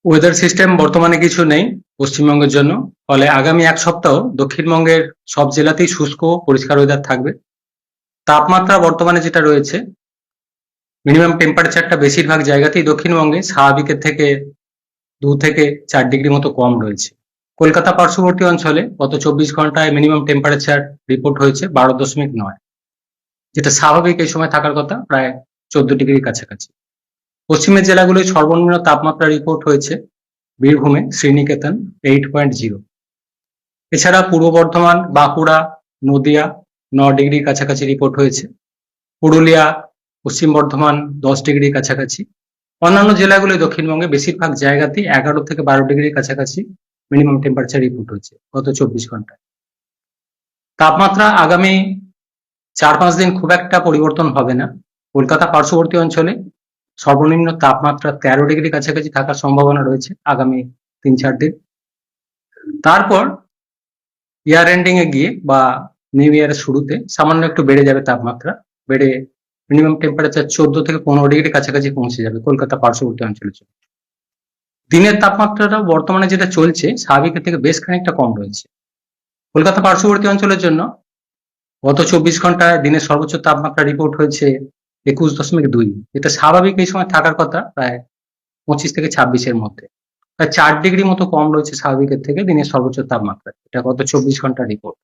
Weather system বর্তমানে কিছু নেই পশ্চিমবঙ্গের জন্য। ফলে আগামী এক সপ্তাহ দক্ষিণবঙ্গের সব জেলাতেই শুষ্ক পরিষ্কার ওয়েদার থাকবে। তাপমাত্রা বর্তমানে যেটা রয়েছে, মিনিমাম টেম্পারেচারটা বেশিরভাগ জায়গাতেই দক্ষিণবঙ্গে স্বাভাবিকের থেকে 2 থেকে 4 ডিগ্রি মতো কম রয়েছে। কলকাতা পার্শ্ববর্তী অঞ্চলে গত 24 ঘন্টায় মিনিমাম টেম্পারেচার রিপোর্ট হয়েছে 12.9, যেটা স্বাভাবিক এই সময় থাকার কথা প্রায় 14 ডিগ্রির কাছাকাছি। পশ্চিমের জেলাগুলোয় সর্বনিম্ন তাপমাত্রা রিপোর্ট হয়েছে বীরভূমে শ্রীনিকেতন 8.0। এছাড়া পূর্ব বর্ধমান, বাঁকুড়া, নদিয়া 9 ডিগ্রির কাছাকাছি রিপোর্ট হয়েছে। পুরুলিয়া, পশ্চিম বর্ধমান 10 ডিগ্রির কাছাকাছি। অন্যান্য জেলাগুলোয় দক্ষিণবঙ্গে বেশিরভাগ জায়গাতেই 11 থেকে 12 ডিগ্রির কাছাকাছি মিনিমাম টেম্পারেচার রিপোর্ট হয়েছে গত 24 ঘন্টায়। তাপমাত্রা আগামী 4-5 দিন খুব একটা পরিবর্তন হবে না। কলকাতা পার্শ্ববর্তী অঞ্চলে সর্বনিম্ন তাপমাত্রা 13 ডিগ্রি কাছাকাছি থাকার সম্ভাবনা রয়েছে আগামী 3-4 দিন। তারপর ইয়ার এন্ডিং এ গিয়ে বা নিউ ইয়ারের শুরুতে সামান্য একটু বেড়ে যাবে তাপমাত্রা, বেড়ে মিনিমাম টেম্পারেচার 14 থেকে 15 ডিগ্রি কাছাকাছি পৌঁছে যাবে কলকাতা পার্শ্ববর্তী অঞ্চলের জন্য। দিনের তাপমাত্রাটা বর্তমানে যেটা চলছে স্বাভাবিকের থেকে বেশ খানিকটা কম রয়েছে। কলকাতা পার্শ্ববর্তী অঞ্চলের জন্য গত 24 ঘন্টায় দিনের সর্বোচ্চ তাপমাত্রা রিপোর্ট হয়েছে 21.2, এটা স্বাভাবিক এই সময় থাকার কথা প্রায় 25 থেকে 26-এর মধ্যে। প্রায় 4 ডিগ্রি মতো কম রয়েছে স্বাভাবিকের থেকে দিনের সর্বোচ্চ তাপমাত্রা, এটা গত 24 ঘন্টার রিপোর্ট।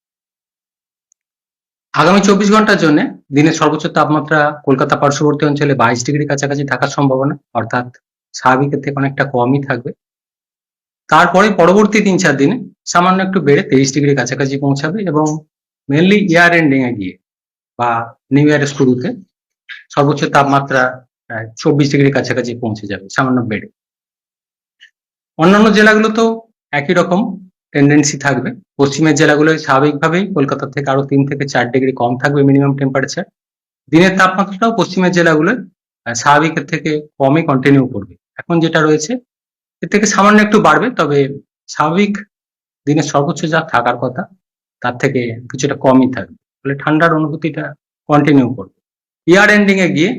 আগামী 24 ঘন্টার জন্য দিনের সর্বোচ্চ তাপমাত্রা কলকাতা পার্শ্ববর্তী অঞ্চলে 22 ডিগ্রি কাছাকাছি থাকার সম্ভাবনা, অর্থাৎ স্বাভাবিকের থেকে অনেকটা কমই থাকবে। তারপরে পরবর্তী 3-4 দিনে সামান্য একটু বেড়ে 23 ডিগ্রি কাছাকাছি পৌঁছাবে এবং মেনলি ইয়ার এন্ডিং এ গিয়ে বা নিউ ইয়ারের শুরুতে সর্বোচ্চ তাপমাত্রা 24 ডিগ্রি কাছাকাছি পৌঁছে যাবে সামান্য বেড়ে। অন্যান্য জেলাগুলোতেও একই রকম টেন্ডেন্সি থাকবে। পশ্চিমের জেলাগুলোয় স্বাভাবিকভাবেই কলকাতা থেকে আরো 3 থেকে 4 ডিগ্রি কম থাকবে মিনিমাম টেম্পারেচার। দিনের তাপমাত্রাটাও পশ্চিমের জেলাগুলোয় স্বাভাবিকের থেকে কমই কন্টিনিউ করবে। এখন যেটা রয়েছে এর থেকে সামান্য একটু বাড়বে, তবে স্বাভাবিক দিনের সর্বোচ্চ যা থাকার কথা তার থেকে কিছুটা কমই থাকবে, ফলে ঠান্ডার অনুভূতিটা কন্টিনিউ করবে। ইয়ার এন্ডিং এ গিয়ে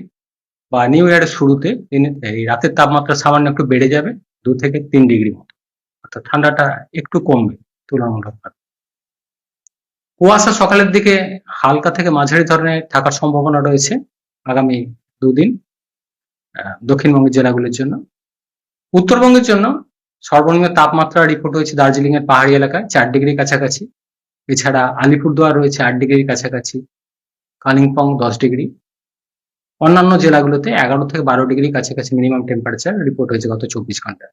বা নিউ ইয়ারের শুরুতে এই রাতের তাপমাত্রা সামান্য একটু বেড়ে যাবে 2 থেকে 3 ডিগ্রি মতো, অর্থাৎ ঠান্ডাটা একটু কমবে তুলনামূলকভাবে। কুয়াশা সকালের দিকে হালকা থেকে মাঝারি ধরনের থাকার সম্ভাবনা রয়েছে আগামী 2 দিন দক্ষিণবঙ্গের জেলাগুলির জন্য। উত্তরবঙ্গের জন্য সর্বনিম্ন তাপমাত্রা রিপোর্ট হয়েছে দার্জিলিং এর পাহাড়ি এলাকায় 4 ডিগ্রির কাছাকাছি। এছাড়া আলিপুরদুয়ার রয়েছে 8 ডিগ্রির কাছাকাছি, কালিম্পং 10 ডিগ্রি। অন্যান্য জেলাগুলোতে 11 থেকে 12 ডিগ্রি কাছাকাছি মিনিমাম টেম্পারেচার রিপোর্ট হয়েছে গত 24 ঘন্টায়।